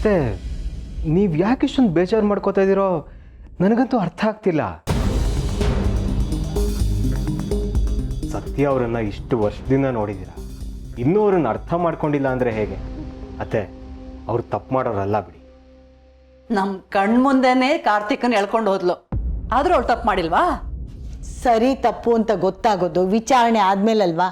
ಅತ್ತೆ, ನೀವು ಯಾಕೆ ಇಷ್ಟೊಂದು ಬೇಜಾರು ಮಾಡ್ಕೋತಾ ಇದ್ದೀರೋ ನನಗಂತೂ ಅರ್ಥ ಆಗ್ತಿಲ್ಲ. ಸತ್ಯ ಅವರನ್ನು ಇಷ್ಟು ವರ್ಷದಿಂದ ನೋಡಿದ್ದೀರ, ಇನ್ನೂ ಅವ್ರನ್ನ ಅರ್ಥ ಮಾಡ್ಕೊಂಡಿಲ್ಲ ಅಂದರೆ ಹೇಗೆ? ಅತ್ತೆ, ಅವ್ರು ತಪ್ಪು ಮಾಡೋರಲ್ಲ ಬಿಡಿ. ನಮ್ಮ ಕಣ್ಮುಂದೆನೇ ಕಾರ್ತಿಕನ್ ಎಳ್ಕೊಂಡು ಹೋದ್ಲು, ಆದರೂ ಅವಳು ತಪ್ಪು ಮಾಡಿಲ್ವಾ? ಸರಿ ತಪ್ಪು ಅಂತ ಗೊತ್ತಾಗೋದು ವಿಚಾರಣೆ ಆದ್ಮೇಲಲ್ವಾ?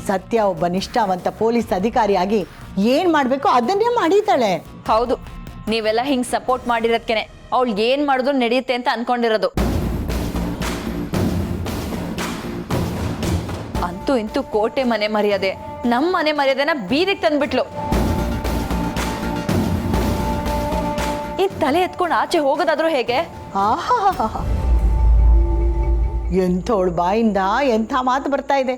ಸತ್ಯ ಒಬ್ಬ ನಿಷ್ಠಾವಂತ ಪೊಲೀಸ್ ಅಧಿಕಾರಿಯಾಗಿ ಏನ್ ಮಾಡ್ಬೇಕು ಅದನ್ನೇ ಮಾಡಿದ್ದಾಳೆ. ಹೌದು, ನೀವೆಲ್ಲ ಹಿಂಗ್ ಸಪೋರ್ಟ್ ಮಾಡಿರೋದ್ಕೆನೆ ಅವಳು ಏನ್ ಮಾಡಿದ್ರು ನಡೆಯುತ್ತೆ ಅಂತ ಅನ್ಕೊಂಡಿರೋದು. ಅಂತೂ ಇಂತೂ ಕೋಟೆ ಮನೆ ಮರ್ಯಾದೆ, ನಮ್ಮ ಮನೆ ಮರ್ಯಾದೆನ ಬೀದಿಗೆ ತಂದ್ಬಿಟ್ಲು. ಈ ತಲೆ ಎತ್ಕೊಂಡು ಆಚೆ ಹೋಗೋದಾದ್ರೂ ಹೇಗೆ? ಆಹಾ, ಎಂಥವಳು ಬಾಯಿಂದ ಎಂಥ ಮಾತು ಬರ್ತಾ ಇದೆ.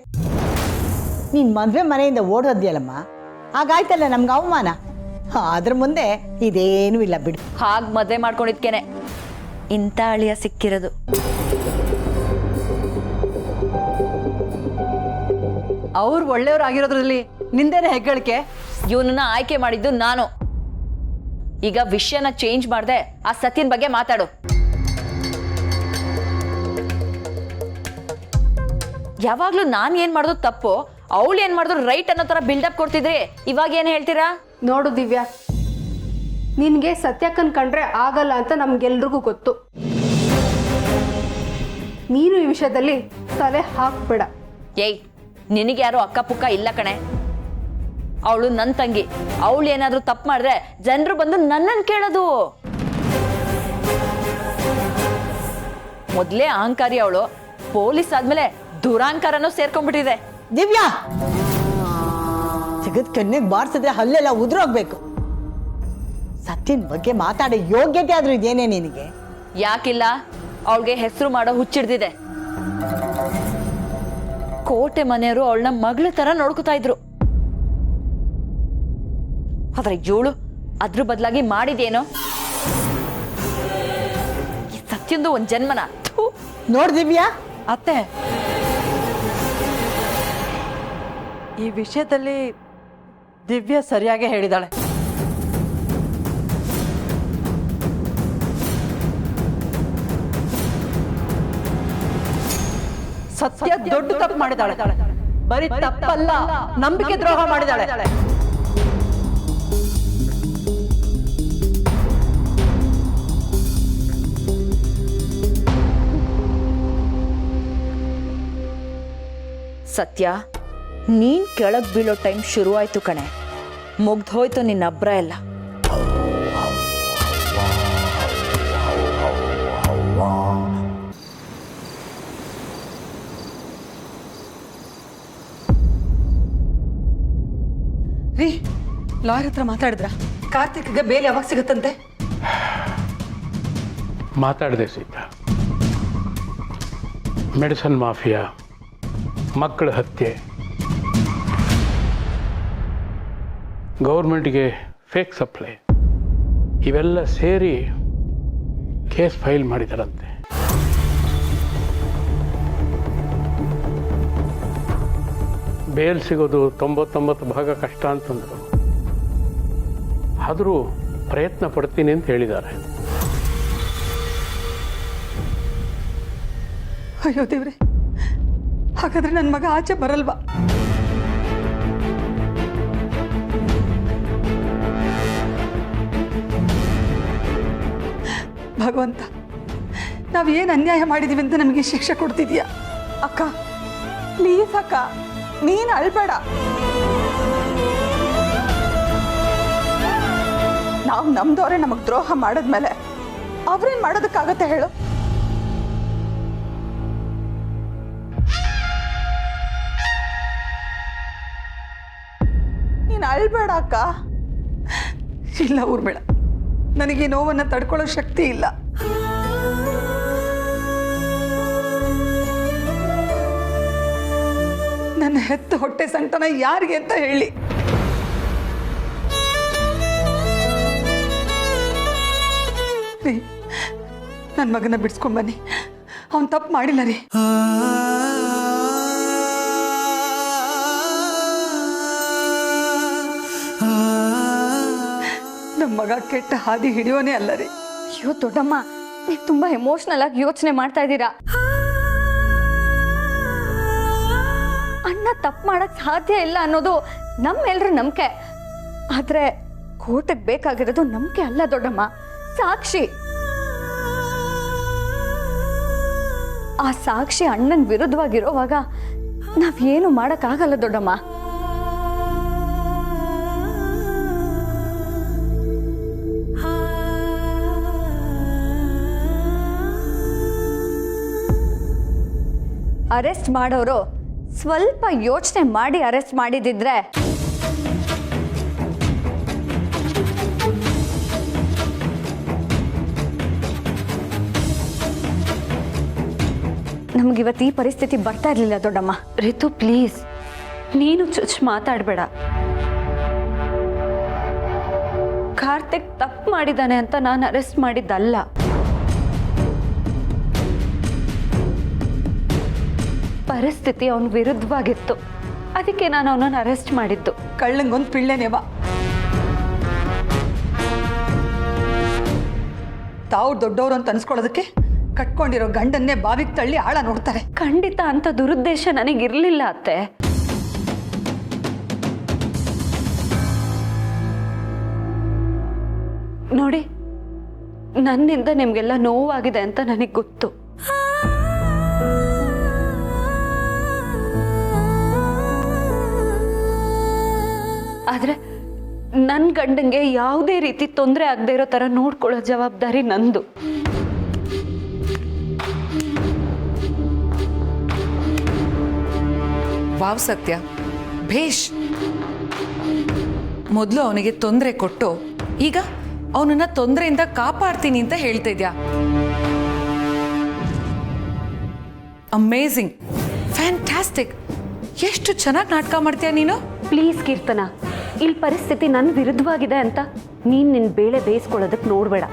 ನೀನ್ ಮದ್ವೆ ಮನೆಯಿಂದ ಓಡೋದ್ಯಲ್ಲಮ್ಮ, ಹಾಗಾಯ್ತಲ್ಲ ನಮ್ಗೆ ಅವಮಾನ. ಅದ್ರ ಮುಂದೆ ಇದೇನೂ ಇಲ್ಲ ಬಿಡು. ಹಾಗೆ ಮದ್ವೆ ಮಾಡ್ಕೊಂಡಿದ್ಕೇನೆ ಇಂಥ ಅಳಿಯ ಸಿಕ್ಕಿರೋದು. ಅವ್ರು ಒಳ್ಳೆಯವ್ರಾಗಿರೋದ್ರಲ್ಲಿ ನಿಂದೇನೆ ಹೆಗ್ಗಳಿಕೆ. ಇವನನ್ನ ಆಯ್ಕೆ ಮಾಡಿದ್ದು ನಾನು. ಈಗ ವಿಷಯನ ಚೇಂಜ್ ಮಾಡ್ದೆ ಆ ಸತ್ಯನ್ ಬಗ್ಗೆ ಮಾತಾಡು. ಯಾವಾಗ್ಲೂ ನಾನ್ ಏನ್ ಮಾಡೋದು ತಪ್ಪು, ಅವಳು ಏನ್ ಮಾಡಿದ್ರು ರೈಟ್ ಅನ್ನೋ ತರ ಬಿಲ್ಡಪ್ ಕೊಡ್ತಿದ್ರಿ. ಇವಾಗ ಏನ್ ಹೇಳ್ತೀರಾ? ನೋಡು ದಿವ್ಯಾ, ನಿನಗೆ ಸತ್ಯಕ್ಕನ್ ಕಂಡ್ರೆ ಆಗಲ್ಲ ಅಂತ ನಮ್ಗೆಲ್ರಿಗೂ ಗೊತ್ತು. ನೀನು ಈ ವಿಷಯದಲ್ಲಿ ತಲೆ ಹಾಕ್ಬೇಡ. ಏಯ್, ನಿನಗೆ ಯಾರು ಅಕ್ಕಪುಕ್ಕ ಇಲ್ಲ ಕಣೆ. ಅವಳು ನನ್ನ ತಂಗಿ. ಅವಳು ಏನಾದ್ರೂ ತಪ್ಪು ಮಾಡಿದ್ರೆ ಜನರು ಬಂದು ನನ್ನನ್ನು ಕೇಳೋದು. ಮೊದ್ಲೇ ಅಹಂಕಾರಿ ಅವಳು, ಪೊಲೀಸ್ ಆದ್ಮೇಲೆ ದುರಾಂಕಾರನೂ ಸೇರ್ಕೊಂಡ್ಬಿಟ್ಟಿದೆ. ದಿವ್ಯಾ, ಜಗತ್ ಕಣ್ಣಿಗೆ ಬಾರಿಸಿದ್ರೆ ಹಲ್ಲೆಲ್ಲ ಉದುರೋಗ್ಬೇಕು. ಸತ್ಯನ್ ಬಗ್ಗೆ ಮಾತಾಡೋ ಯೋಗ್ಯತೆ ಆದ್ರೂ ಇದೇನೇ ನಿನಗೆ? ಯಾಕಿಲ್ಲ, ಅವಳಿಗೆ ಹೆಸರು ಮಾಡೋ ಹುಚ್ಚಿಡ್ದಿದೆ. ಕೋಟೆ ಮನೆಯವರು ಅವಳನ್ನ ಮಗಳ ತರ ನೋಡ್ಕೊತಾ ಇದ್ರು. ಆದ್ರೆ ಇವಳು ಅದ್ರ ಬದಲಾಗಿ ಮಾಡಿದೇನೋ. ಈ ಸತ್ಯಂದು ಒಂದ್ ಜನ್ಮನ. ನೋಡ್ ದಿವ್ಯಾ, ಅತ್ತೆ, ಈ ವಿಷಯದಲ್ಲಿ ದಿವ್ಯಾ ಸರಿಯಾಗಿ ಹೇಳಿದಾಳೆ. ಸತ್ಯ ದೊಡ್ಡ ತಪ್ಪು ಮಾಡಿದಾಳೆ. ಬರೀ ತಪ್ಪಲ್ಲ, ನಂಬಿಕೆ ದ್ರೋಹ ಮಾಡಿದಾಳೆ. ಸತ್ಯ, ನೀನ್ ಕೆಳಗ್ ಬೀಳೋ ಟೈಮ್ ಶುರು ಆಯ್ತು ಕಣೆ. ಮುಗ್ದೋಯ್ತು ನಿನ್ನ ಅಬ್ರ ಎಲ್ಲ. ರೀ, ಲಾಯರ್ ಹತ್ರ ಮಾತಾಡಿದ್ರ? ಕಾರ್ತಿಕ್ಗೆ ಬೇಲ್ ಯಾವಾಗ ಸಿಗುತ್ತಂತೆ? ಮಾತಾಡಿದೆ ಸೀತಾ. ಮೆಡಿಸನ್ ಮಾಫಿಯಾ, ಮಕ್ಕಳ ಹತ್ಯೆ, ಗೌರ್ಮೆಂಟ್ಗೆ ಫೇಕ್ ಸಪ್ಲೈ, ಇವೆಲ್ಲ ಸೇರಿ ಕೇಸ್ ಫೈಲ್ ಮಾಡಿದಾರಂತೆ. ಬೇಲ್ ಸಿಗೋದು 99% ಕಷ್ಟ ಅಂತಂದರು. ಆದರೂ ಪ್ರಯತ್ನ ಪಡ್ತೀನಿ ಅಂತ ಹೇಳಿದ್ದಾರೆ. ಅಯ್ಯೋ ದೇವ್ರೆ, ಹಾಗಾದ್ರೆ ನನ್ನ ಮಗ ಆಚೆ ಬರಲ್ವಾ? ಭಗವಂತ, ನಾವೇನು ಅನ್ಯಾಯ ಮಾಡಿದೀವಿ ಅಂತ ನಮಗೆ ಶಿಕ್ಷೆ ಕೊಡ್ತಿದ್ಯಾ? ಅಕ್ಕ ಪ್ಲೀಸ್ ಅಕ್ಕ, ನೀನು ಅಳ್ಬೇಡ. ನಾವು ನಮ್ದವ್ರೆ ನಮಗೆ ದ್ರೋಹ ಮಾಡಿದ್ಮೇಲೆ ಅವ್ರೇನ್ ಮಾಡೋದಕ್ಕಾಗತ್ತೆ ಹೇಳು? ನೀನು ಅಳ್ಬೇಡ ಅಕ್ಕ. ಇಲ್ಲ ಊರ್ಬೇಡ, ನನಗೆ ನೋವನ್ನು ತಡ್ಕೊಳ್ಳೋ ಶಕ್ತಿ ಇಲ್ಲ. ನನ್ನ ಹೆತ್ತ ಹೊಟ್ಟೆ ಸಂಕಟನ ಯಾರಿಗೆ ಅಂತ ಹೇಳಿ? ನನ್ನ ಮಗನ ಬಿಡಿಸ್ಕೊಂಬನ್ನಿ, ಅವನು ತಪ್ಪು ಮಾಡಿಲ್ಲ ರೀ. ಮಗ ಕೆಟ್ಟ ಹಾದಿ ಹಿಡಿಯೋನೇ ಅಲ್ಲ ರೀ. ಅಯ್ಯೋ ದೊಡ್ಡಮ್ಮ, ನೀವು ತುಂಬಾ ಎಮೋಷನಲ್ ಆಗಿ ಯೋಚನೆ ಮಾಡ್ತಾ ಇದ್ದೀರಾ. ಅಣ್ಣ ತಪ್ಪು ಮಾಡಕ್ ಸಾಧ್ಯ ಇಲ್ಲ ಅನ್ನೋದು ನಮ್ಮೆಲ್ರ ನಂಬಿಕೆ. ಆದ್ರೆ ಕೋರ್ಟಿಗೆ ಬೇಕಾಗಿರೋದು ನಂಬಿಕೆ ಅಲ್ಲ ದೊಡ್ಡಮ್ಮ, ಸಾಕ್ಷಿ. ಆ ಸಾಕ್ಷಿ ಅಣ್ಣನ ವಿರುದ್ಧವಾಗಿರೋವಾಗ ನಾವೇನು ಮಾಡಕ್ಕಾಗಲ್ಲ ದೊಡ್ಡಮ್ಮ. ಅರೆಸ್ಟ್ ಮಾಡೋರು ಸ್ವಲ್ಪ ಯೋಚನೆ ಮಾಡಿ ಅರೆಸ್ಟ್ ಮಾಡಿದಿದ್ರೆ ನಮಗಿವತ್ತು ಈ ಪರಿಸ್ಥಿತಿ ಬರ್ತಾ ಇರಲಿಲ್ಲ ದೊಡ್ಡಮ್ಮ. ರಿತು ಪ್ಲೀಸ್, ನೀನು ಚುಚ್ ಮಾತಾಡಬೇಡ. ಕಾರ್ತಿಕ್ ತಪ್ಪು ಮಾಡಿದ್ದಾನೆ ಅಂತ ನಾನು ಅರೆಸ್ಟ್ ಮಾಡಿದ್ದಲ್ಲ. ಪರಿಸ್ಥಿತಿ ಅವನ ವಿರುದ್ಧವಾಗಿತ್ತು, ಅದಕ್ಕೆ ನಾನು ಅವನನ್ನು ಅರೆಸ್ಟ್ ಮಾಡಿದ್ದು. ಕಳ್ಳಂಗೊಂದು ಪಿಳ್ಳೆನೇವ. ತಾವು ದೊಡ್ಡವರು ಅಂತ ಅನ್ಸ್ಕೊಳ್ಳೋದಕ್ಕೆ ಕಟ್ಕೊಂಡಿರೋ ಗಂಡನ್ನೇ ಬಾವಿಗೆ ತಳ್ಳಿ ಆಳ ನೋಡ್ತಾರೆ. ಖಂಡಿತ ಅಂತ ದುರುದ್ದೇಶ ನನಗಿರಲಿಲ್ಲ ಅತ್ತೆ. ನೋಡಿ, ನನ್ನಿಂದ ನಿಮಗೆಲ್ಲ ನೋವಾಗಿದೆ ಅಂತ ನನಗೆ ಗೊತ್ತು. ಆದ್ರೆ ನನ್ನ ಗಂಡಂಗೆ ಯಾವುದೇ ರೀತಿ ತೊಂದರೆ ಆಗದೆ ಇರೋ ಥರ ನೋಡ್ಕೊಳ್ಳೋ ಜವಾಬ್ದಾರಿ ನಂದು. ವಾವ್ ಸತ್ಯ, ಭೇಷ್. ಮೊದಲು ಅವನಿಗೆ ತೊಂದರೆ ಕೊಟ್ಟು ಈಗ ಅವನನ್ನ ತೊಂದರೆಯಿಂದ ಕಾಪಾಡ್ತೀನಿ ಅಂತ ಹೇಳ್ತಾ ಇದ್ಯಾ. Amazing, fantastic. ಎಷ್ಟು ಚೆನ್ನಾಗಿ ನಾಟಕ ಮಾಡ್ತೀಯ ನೀನು. ಪ್ಲೀಸ್ ಕೀರ್ತನ, ಇಲ್ಲಿ ಪರಿಸ್ಥಿತಿ ನನ್ನ ವಿರುದ್ಧವಾಗಿದೆ ಅಂತ ನೀನು ನಿನ್ನ ಬೇಳೆ ಬೇಯಿಸ್ಕೊಳ್ಳೋದಕ್ಕೆ ನೋಡಬೇಡ.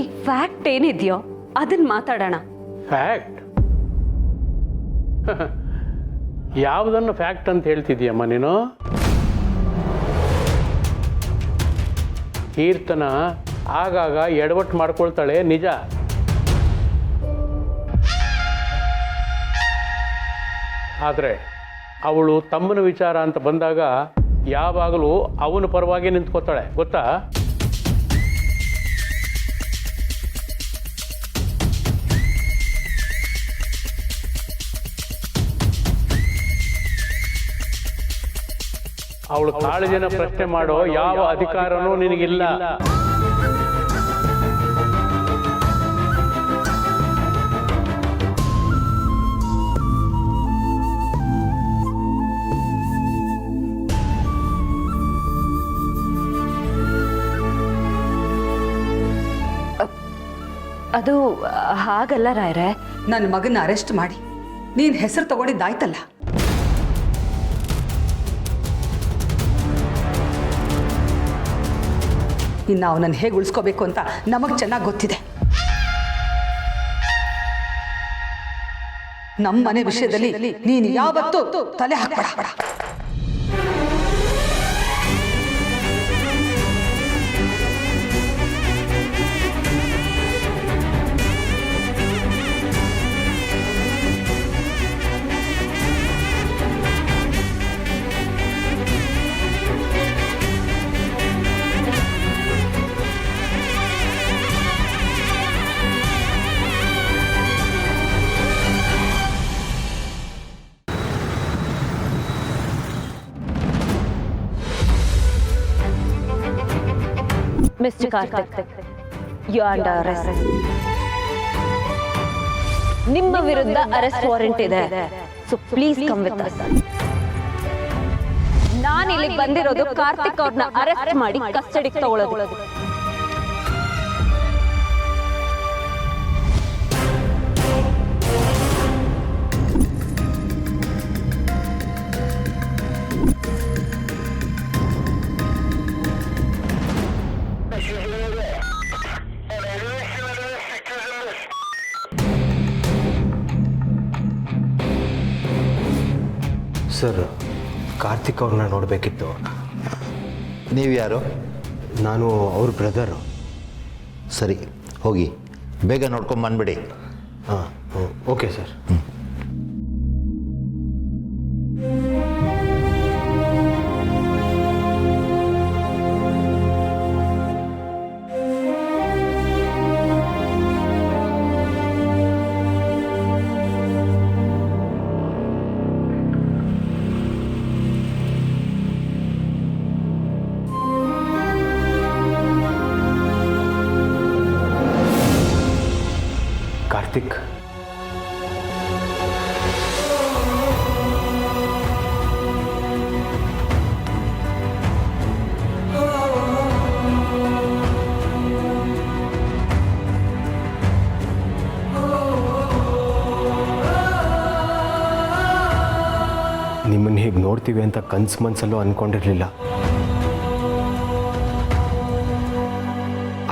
ಈ ಫ್ಯಾಕ್ಟ್ ಏನಿದೆಯೋ ಅದನ್ನ ಮಾತಾಡೋಣ. ಫ್ಯಾಕ್ಟ್? ಯಾವುದನ್ನು ಫ್ಯಾಕ್ಟ್ ಅಂತ ಹೇಳ್ತಿದ್ದೀಯಮ್ಮ ನೀನು? ಕೀರ್ತನ ಆಗಾಗ ಎಡವಟ್ಟು ಮಾಡ್ಕೊಳ್ತಾಳೆ, ನಿಜ. ಆದರೆ ಅವಳು ತಮ್ಮನ ವಿಚಾರ ಅಂತ ಬಂದಾಗ ಯಾವಾಗಲೂ ಅವನ ಪರವಾಗಿ ನಿಂತ್ಕೋತಾಳೆ, ಗೊತ್ತಾ? ಅವಳು ಕಾಳಜಿನ ಪ್ರಶ್ನೆ ಮಾಡೋ ಯಾವ ಅಧಿಕಾರನೂ ನಿನಗಿಲ್ಲ. ಅದು ಹಾಗಲ್ಲ ರಾಯ್ರೆ. ನನ್ನ ಮಗನ ಅರೆಸ್ಟ್ ಮಾಡಿ ನೀನು ಹೆಸರು ತಗೊಂಡಿದ್ದಾಯ್ತಲ್ಲ. ಇನ್ನು ಅವನನ್ನು ಹೇಗೆ ಉಳಿಸ್ಕೋಬೇಕು ಅಂತ ನಮಗೆ ಚೆನ್ನಾಗಿ ಗೊತ್ತಿದೆ. ನಮ್ಮ ಮನೆ ವಿಷಯದಲ್ಲಿ ನೀನು ಯಾವತ್ತೂ ತಲೆ ಹಾಕಬೇಡ. Mister Karthik, you are under arrest. ನಿಮ್ಮ ವಿರುದ್ಧ ಅರೆಸ್ಟ್ ವಾರೆಂಟ್ ಇದೆ. So please come with us. ನಾನು ಇಲ್ಲಿ ಬಂದಿರೋದು ಕಾರ್ತಿಕ್ ಅವ್ರನ್ನ ಅರೆಸ್ಟ್ ಮಾಡಿ ಕಸ್ಟಡಿಗೆ ತಗೊಳ್ಳೋದು. ಸರ್, ಕಾರ್ತಿಕ್ ಅವ್ರನ್ನ ನೋಡಬೇಕಿತ್ತು. ನೀವು ಯಾರು? ನಾನು ಅವ್ರ ಬ್ರದರು. ಸರಿ, ಹೋಗಿ ಬೇಗ ನೋಡ್ಕೊಂಡು ಬಂದ್ಬಿಡಿ. ಹಾಂ, ಓಕೆ ಸರ್. ಕಾರ್ತಿಕ್, ನಿಮ್ಮನ್ನು ಹೀಗೆ ನೋಡ್ತೀವಿ ಅಂತ ಕನ್ಸು ಮನಸ್ಸಲ್ಲೂ ಅಂದ್ಕೊಂಡಿರಲಿಲ್ಲ.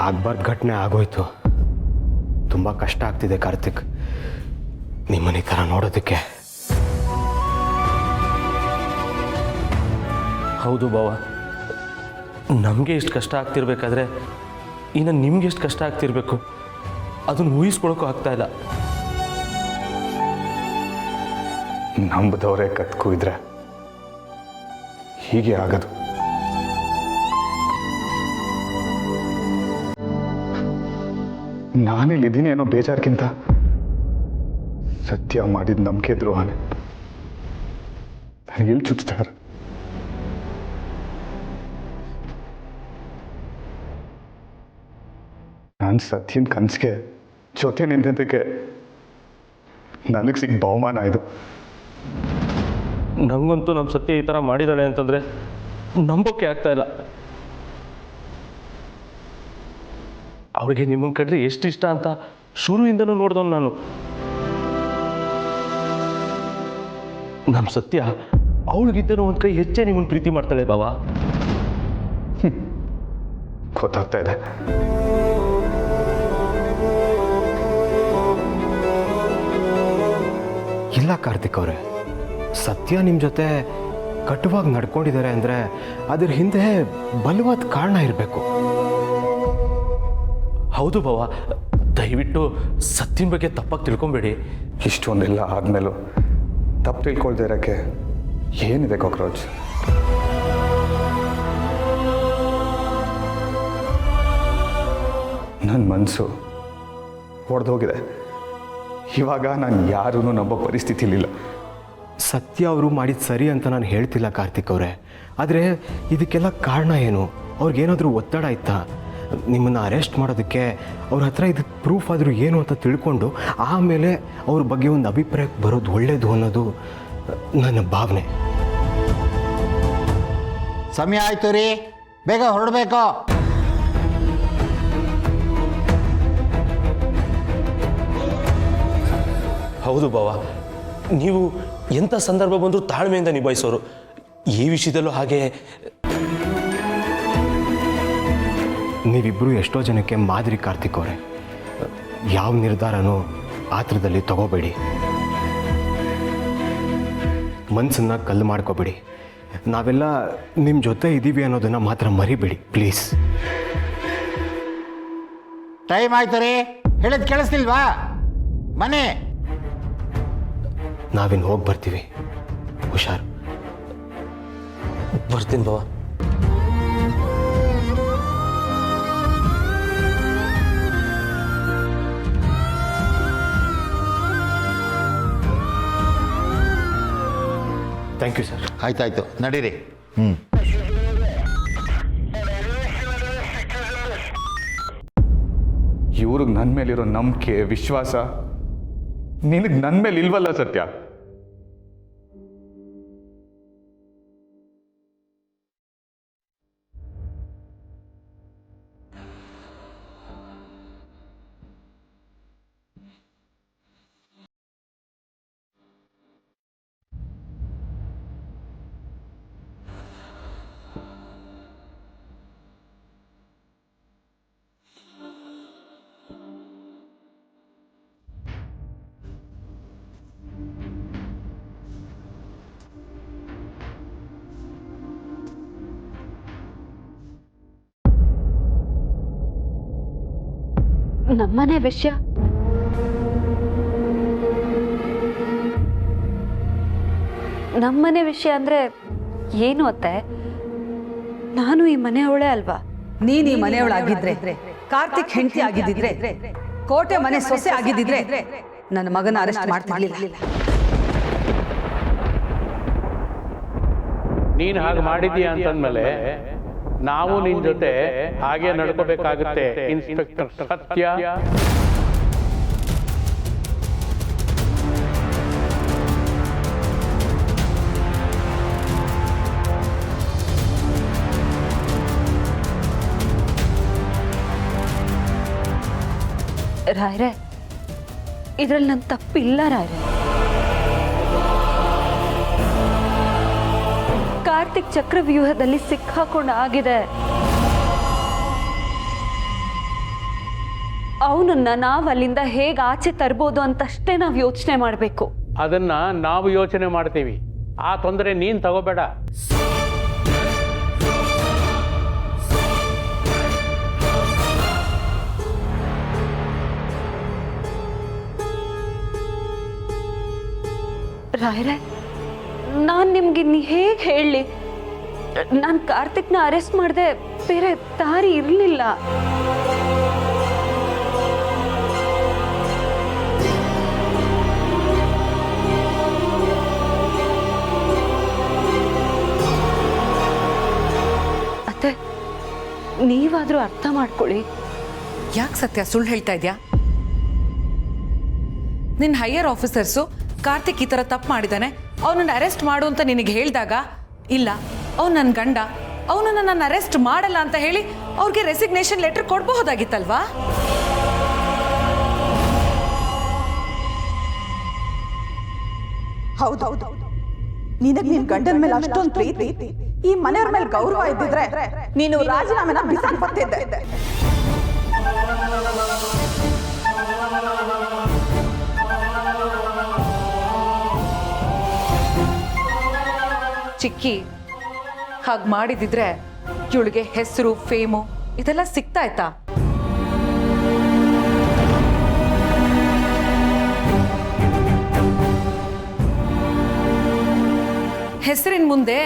ಆಗ್ಬಾರ್ದು ಘಟನೆ ಆಗೋಯ್ತು. ತುಂಬ ಕಷ್ಟ ಆಗ್ತಿದೆ ಕಾರ್ತಿಕ್, ನಿಮ್ಮನ್ನ ಈ ಥರ ನೋಡೋದಕ್ಕೆ. ಹೌದು ಬಾವ, ನಮಗೆ ಎಷ್ಟು ಕಷ್ಟ ಆಗ್ತಿರ್ಬೇಕಾದ್ರೆ ಇನ್ನು ನಿಮ್ಗೆ ಎಷ್ಟು ಕಷ್ಟ ಆಗ್ತಿರ್ಬೇಕು ಅದನ್ನು ಊಹಿಸ್ಕೊಳಕ್ಕೂ ಆಗ್ತಾ ಇಲ್ಲ. ನಂಬದವರೇ ಕತ್ಕೂ ಇದ್ರೆ ಹೀಗೆ ಆಗದು. ನಾನಿಲ್ಲಿದ್ದೀನಿ ಏನೋ ಬೇಜಾರ್ಗಿಂತ ಸತ್ಯ ಮಾಡಿದ ನಂಬಿಕೆ ದ್ರೋಹನೇ ನನಗೆ ಎಲ್ಲಿ ಚುಚ್ತಾರೆ. ನಾನು ಸತ್ಯನ ಕನಸಿಗೆ ಜೊತೆ ನಿಂತದಕ್ಕೆ ನನಗೆ ಸಿಕ್ಕ ಬಹುಮಾನ ಇದು. ನಂಗಂತೂ ನಮ್ಮ ಸತ್ಯ ಈ ಥರ ಮಾಡಿದಾಳೆ ಅಂತಂದರೆ ನಂಬೋಕೆ ಆಗ್ತಾ ಇಲ್ಲ. ಅವಳಿಗೆ ನಿಮ್ಮನ್ನು ಕಂಡ್ರೆ ಎಷ್ಟು ಇಷ್ಟ ಅಂತ ಶುರುವಿಂದನೂ ನೋಡ್ದವನು ನಾನು. ನಮ್ಮ ಸತ್ಯ ಅವಳಿಗಿದ್ದನೂ ಒಂದು ಕೈ ಹೆಚ್ಚೇ ನಿಮ್ಮನ್ನು ಪ್ರೀತಿ ಮಾಡ್ತಾಳೆ ಬಾವಾ. ಗೊತ್ತಾಗ್ತಾ ಇದೆ. ಇಲ್ಲ ಕಾರ್ತಿಕ್ ಅವರೇ, ಸತ್ಯ ನಿಮ್ಮ ಜೊತೆ ಕಟುವಾಗಿ ನಡ್ಕೊಂಡಿದ್ದಾರೆ ಅಂದರೆ ಅದ್ರ ಹಿಂದೆ ಬಲವಾದ ಕಾರಣ ಇರಬೇಕು. ಹೌದು ಬಾವ, ದಯವಿಟ್ಟು ಸತ್ಯನ ಬಗ್ಗೆ ತಪ್ಪಾಗಿ ತಿಳ್ಕೊಬೇಡಿ. ಇಷ್ಟೊಂದೆಲ್ಲ ಆದಮೇಲೂ ತಪ್ಪು ತಿಳ್ಕೊಳ್ದೇ ಇರೋಕ್ಕೆ ಏನಿದೆ ಕಾಕ್ರೋಚ್? ನನ್ನ ಮನಸ್ಸು ಹೊಡೆದೋಗಿದೆ. ಇವಾಗ ನಾನು ಯಾರೂ ನಂಬೋ ಪರಿಸ್ಥಿತಿಲಿಲ್ಲ. ಸತ್ಯ ಅವರು ಮಾಡಿದ ಸರಿ ಅಂತ ನಾನು ಹೇಳ್ತಿಲ್ಲ ಕಾರ್ತಿಕ್ ಅವರೇ, ಆದರೆ ಇದಕ್ಕೆಲ್ಲ ಕಾರಣ ಏನು? ಅವ್ರಿಗೇನಾದರೂ ಒತ್ತಡ ಇತ್ತಾ? ನಿಮ್ಮನ್ನು ಅರೆಸ್ಟ್ ಮಾಡೋದಕ್ಕೆ ಅವ್ರ ಹತ್ರ ಇದಕ್ಕೆ ಪ್ರೂಫ್ ಆದರೂ ಏನು ಅಂತ ತಿಳ್ಕೊಂಡು ಆಮೇಲೆ ಅವ್ರ ಬಗ್ಗೆ ಒಂದು ಅಭಿಪ್ರಾಯಕ್ಕೆ ಬರೋದು ಒಳ್ಳೆಯದು ಅನ್ನೋದು ನನ್ನ ಭಾವನೆ. ಸಮಯ ಆಯ್ತು ರೀ, ಬೇಗ ಹೊರಡಬೇಕು. ಹೌದು ಬಾವ, ನೀವು ಎಂಥ ಸಂದರ್ಭ ಬಂದರೂ ತಾಳ್ಮೆಯಿಂದ ನಿಭಾಯಿಸೋರು. ಈ ವಿಷಯದಲ್ಲೂ ಹಾಗೆ. ನೀವಿಬ್ಬರು ಎಷ್ಟೋ ಜನಕ್ಕೆ ಮಾದರಿ ಕಾರ್ತಿಕ್ ಅವರೇ. ಯಾವ ನಿರ್ಧಾರನೂ ಆತ್ರದಲ್ಲಿ ತಗೋಬೇಡಿ, ಮನಸ್ಸನ್ನು ಕಲ್ಲು ಮಾಡ್ಕೋಬೇಡಿ. ನಾವೆಲ್ಲ ನಿಮ್ಮ ಜೊತೆ ಇದ್ದೀವಿ ಅನ್ನೋದನ್ನು ಮಾತ್ರ ಮರಿಬೇಡಿ ಪ್ಲೀಸ್. ಟೈಮ್ ಆಯ್ತು ರೀ, ಹೇಳಿದ್ ಕೇಳಿಸ್ತಿಲ್ವಾ? ಮನೆ ನಾವಿನ್ನು ಹೋಗಿ ಬರ್ತೀವಿ, ಹುಷಾರು. ಬರ್ತೀನಿ ಬಾವ. Thank you sir. ಆಯ್ತಾಯ್ತು, ನಡೀರಿ. ಇವ್ರಿಗೆ ನನ್ನ ಮೇಲಿರೋ ನಂಬಿಕೆ ವಿಶ್ವಾಸ ನಿನಗೆ ನನ್ನ ಮೇಲೆ ಇಲ್ವಲ್ಲ ಸತ್ಯ? ನಮ್ಮನೆ ವಿಷಯ ನಮ್ಮನೆ ವಿಷಯ ಅಂದ್ರೆ ಏನು ಅತ್ತೆ? ನಾನು ಈ ಮನೆಯವಳೇ ಅಲ್ವಾ? ನೀನ್ ಈ ಮನೆಯೊಳಾಗಿದ್ರೆ, ಕಾರ್ತಿಕ್ ಹೆಂಡತಿ ಆಗಿದ್ದಿದ್ರೆ, ಕೋಟೆ ಮನೆ ಸೊಸೆ ಆಗಿದ್ದಿದ್ರೆ ನನ್ನ ಮಗನ ಅರೆಸ್ಟ್ ಮಾಡ್ತಿರ್ಲಿಲ್ಲ. ನೀನು ಹಾಗೆ ಮಾಡಿದೀಯ ಅಂತಂದ್ಮೇಲೆ ನಾವು ನಿನ್ ಜೊತೆ ಹಾಗೆ ನಡ್ಕೋಬೇಕಾಗುತ್ತೆ ಇನ್ಸ್ಪೆಕ್ಟರ್ ಸತ್ಯ. ರಾಯ್ರೆ, ಇದ್ರಲ್ಲಿ ನನ್ನ ತಪ್ಪಿಲ್ಲ ರಾಯ್ರೆ. ಕಾರ್ತಿಕ್ ಚಕ್ರವ್ಯೂಹದಲ್ಲಿ ಸಿಕ್ಕಾಕೊಂಡು ಆಗಿದೆ. ಅವನನ್ನ ನಾವು ಅಲ್ಲಿಂದ ಹೇಗೆ ಆಚೆ ತರ್ಬೋದು ಅಂತಷ್ಟೇ ನಾವು ಯೋಚನೆ ಮಾಡಬೇಕು. ಅದನ್ನ ನಾವು ಯೋಚನೆ ಮಾಡ್ತೀವಿ, ಆ ತೊಂದರೆ ನೀನ್ ತಗೋಬೇಡ. ರಾಯ್ರೆ, ನಾನು ನಿಮ್ಗೆ ಇನ್ನು ಹೇಗೆ ಹೇಳಲಿ? ನಾನು ಕಾರ್ತಿಕ್ನ ಅರೆಸ್ಟ್ ಮಾಡದೆ ಬೇರೆ ದಾರಿ ಇರಲಿಲ್ಲ. ಅತ್ತೆ, ನೀವಾದ್ರೂ ಅರ್ಥ ಮಾಡ್ಕೊಳ್ಳಿ. ಯಾಕೆ ಸತ್ಯ ಸುಳ್ಳು ಹೇಳ್ತಾ ಇದ್ಯಾ? ನಿನ್ನ ಹೈಯರ್ ಆಫೀಸರ್ಸು ಕಾರ್ತಿಕ್ ಈ ಥರ ತಪ್ಪು ಮಾಡಿದ್ದಾನೆ, ಅವನನ್ನು ಅರೆಸ್ಟ್ ಮಾಡು ಅಂತ ನಿನಗೆ ಹೇಳಿದಾಗ, ಇಲ್ಲ ಅವ್ನು ನನ್ನ ಗಂಡ, ಅವನನ್ನು ನಾನು ಅರೆಸ್ಟ್ ಮಾಡಲ್ಲ ಅಂತ ಹೇಳಿ ಅವ್ರಿಗೆ ರೆಸಿಗ್ನೇಷನ್ ಲೆಟರ್ ಕೊಡಬಹುದಾಗಿತ್ತಲ್ವಾ? ಹೌದೌದು, ನಿನಗೆ ನಿನ್ ಗಂಡನ ಮೇಲೆ ಅಷ್ಟೊಂದು ಪ್ರೀತಿ, ಈ ಮನೆಯವ್ರ ಮೇಲೆ ಗೌರವ ಇದ್ದಿದ್ರೆ ನೀನು ರಾಜೀನಾಮೆನ ಬಿಸಾಕ್ ಬರ್ತಿದ್ದೆ. ಚಿಕ್ಕಿ ಹಾಗೆ ಮಾಡಿದಿದ್ರೆ ಇವಳಿಗೆ ಹೆಸರು, ಫೇಮು ಇದೆಲ್ಲ ಸಿಗ್ತಾ ಇತ್ತಾ? ಹೆಸರಿನ ಮುಂದೆ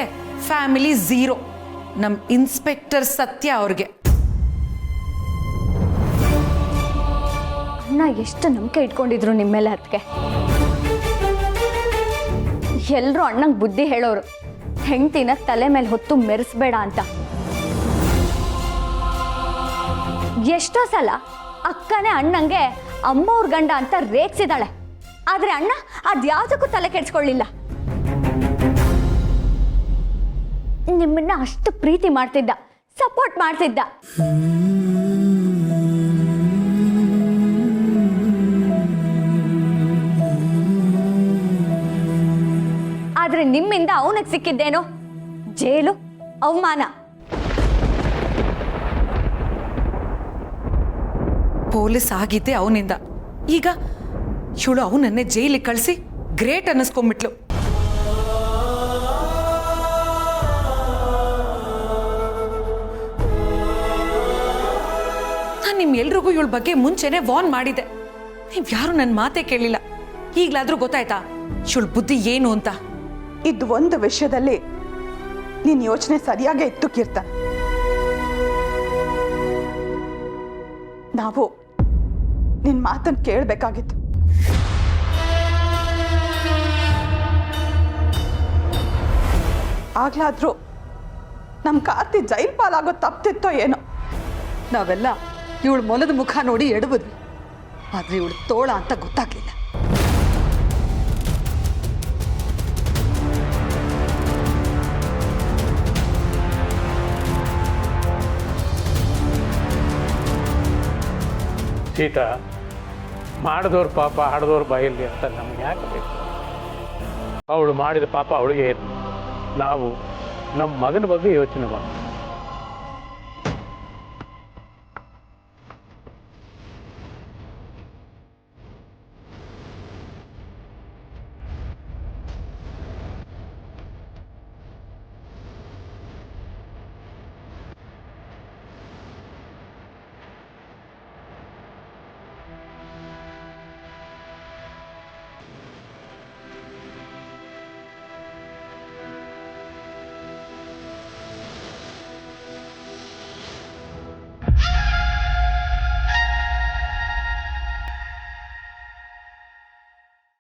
ಫ್ಯಾಮಿಲಿ ಝೀರೋ. ನಮ್ಮ ಇನ್ಸ್ಪೆಕ್ಟರ್ ಸತ್ಯ ಅವ್ರಿಗೆ ಅಣ್ಣ ಎಷ್ಟು ನಂಬಿಕೆ ಇಟ್ಕೊಂಡಿದ್ರು ನಿಮ್ಮ ಮೇಲೆ. ಅದಕ್ಕೆ ಎಲ್ಲರೂ ಅಣ್ಣಂಗೆ ಬುದ್ಧಿ ಹೇಳೋರು, ಹೆಂಡ್ತಿನ ತಲೆ ಮೇಲೆ ಹೊತ್ತು ಮೆರೆಸ್ಬೇಡ ಅಂತ. ಎಷ್ಟೋ ಸಲ ಅಕ್ಕನೇ ಅಣ್ಣಂಗೆ ಅಮ್ಮವ್ರ ಗಂಡ ಅಂತ ರೇಗ್ಸಿದಾಳೆ, ಆದ್ರೆ ಅಣ್ಣ ಅದ್ಯಾವುದಕ್ಕೂ ತಲೆ ಕೆಡಿಸ್ಕೊಳ್ಳಿಲ್ಲ. ನಿಮ್ಮನ್ನ ಅಷ್ಟು ಪ್ರೀತಿ ಮಾಡ್ತಿದ್ದ, ಸಪೋರ್ಟ್ ಮಾಡ್ತಿದ್ದ. ಆದ್ರೆ ನಿಮ್ಮಿಂದ ಅವನಿಗೆ ಸಿಕ್ಕಿದ್ದೇನೋ ಜೈಲು, ಅವಮಾನ. ಪೊಲೀಸ್ ಆಗಿದ್ದೆ ಅವನಿಂದ. ಈಗ ಇವಳು ಅವನನ್ನೇ ಜೈಲಿಗೆ ಕಳಿಸಿ ಗ್ರೇಟ್ ಅನ್ನಿಸ್ಕೊಂಡ್ಬಿಟ್ಲು. ನಾನು ನಿಮ್ಗೆಲ್ರಿಗೂ ಇವಳ ಬಗ್ಗೆ ಮುಂಚೆನೆ ವಾರ್ನ್ ಮಾಡಿದ್ದೆ, ನೀವ್ ಯಾರು ನನ್ನ ಮಾತೇ ಕೇಳಿಲ್ಲ. ಈಗ್ಲಾದ್ರೂ ಗೊತ್ತಾಯ್ತಾ ಇವಳ ಬುದ್ಧಿ ಏನು ಅಂತ? ಇದು ಒಂದು ವಿಷಯದಲ್ಲಿ ನಿನ್ ಯೋಚನೆ ಸರಿಯಾಗೇ ಇತ್ತು ಕೀರ್ತನ್. ನಾವು ನಿನ್ ಮಾತನ್ನು ಕೇಳಬೇಕಾಗಿತ್ತು. ಆಗ್ಲಾದ್ರೂ ನಮ್ ಕಾರ್ತಿ ಜೈಲ್ ಪಾಲಾಗೋ ತಪ್ತಿತ್ತೋ ಏನೋ. ನಾವೆಲ್ಲ ಇವಳು ಮೊಲದ ಮುಖ ನೋಡಿ ಎಡಬದ್ವಿ, ಆದ್ರೆ ಇವಳು ತೋಳ ಅಂತ ಗೊತ್ತಾಗ್ಲಿಲ್ಲ. ಸೀತಾ, ಮಾಡಿದವ್ರ ಪಾಪ ಆಡದವ್ರ ಬಾಯಲ್ಲಿ ಅಂತ ನಮ್ಗೆ ಯಾಕೆ ಬೇಕು? ಅವಳು ಮಾಡಿದ ಪಾಪ ಅವಳಿಗೆ ಏನು? ನಾವು ನಮ್ಮ ಮಗನ ಬಗ್ಗೆ ಯೋಚನೆ ಮಾಡೋಣ.